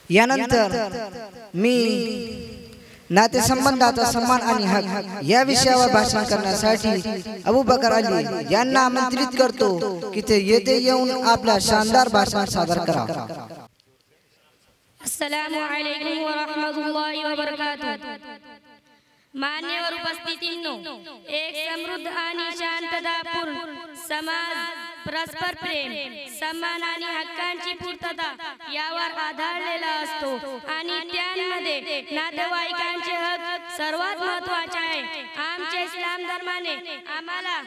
यानंतर मी नातेसंबंधाचा सन्मान आणि हक या विषयावर भाषण करण्यासाठी अबू बकर अली यांना आमंत्रित करतो की ते येथे येऊन आपला शानदार भाषण सादर करा। अस्सलामु अलैकुम व रहमतुल्लाहि व बरकातुहू। मान्यवर उपस्थितींनो, एक समृद्ध आणि शांततापूर्ण समाज परस्पर प्रेम, सन्मान आणि हक्कांची पूर्तता यावर आधारलेला असतो आणि त्यामध्ये नातेवाईकांचे हक सर्वात महत्त्वाचे आहे। आमच्या इस्लाम धर्माने आम्हाला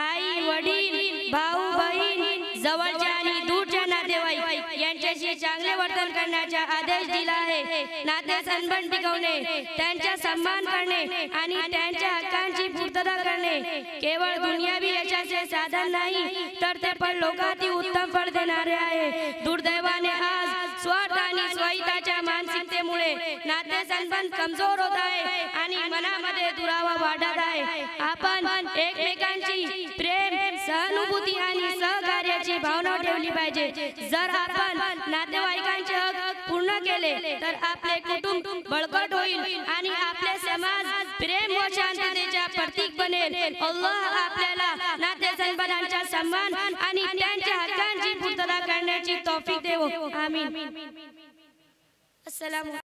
आई वडील भाऊ बहीण जवळचे आणि दूरचे नातेवाईक यांच्याशी चांगले वर्तन करण्याचा आदेश दिला आहे। नातेसंबंध टिकवणे, त्यांचा सन्मान करणे आणि त्यांच्या हक्कांची पूर्तता करणे केवळ दुनियावी यशाचे साधन नाही तर ते परलोकातील उत्तम फळ देणारे आहे। दुर्दैवाने आज स्वार्थ आणि स्वहिताच्या मानसिकतेमुळे नातेसंबंध कमजोर होत आहे आणि मनामध्ये दुरावा वाढत आहे। आपण एकमेकांची प्रेम, सहानुभूती आणि सहकार्याची भावना ठेवली पाहिजे। जर आपण नातेवाईकांचे हक पूर्ण केले तर आपले कुटुंब बळकट होईल आणि आपले समाज प्रेम व शांततेचे प्रतीक बनेल। अल्लाह आपल्याला नातेसंबंधांचा सन्मान आणि त्यांच्या हक्कांची पूर्तता करण्याची तौफीक देवो। आमीन। अस्सलाम।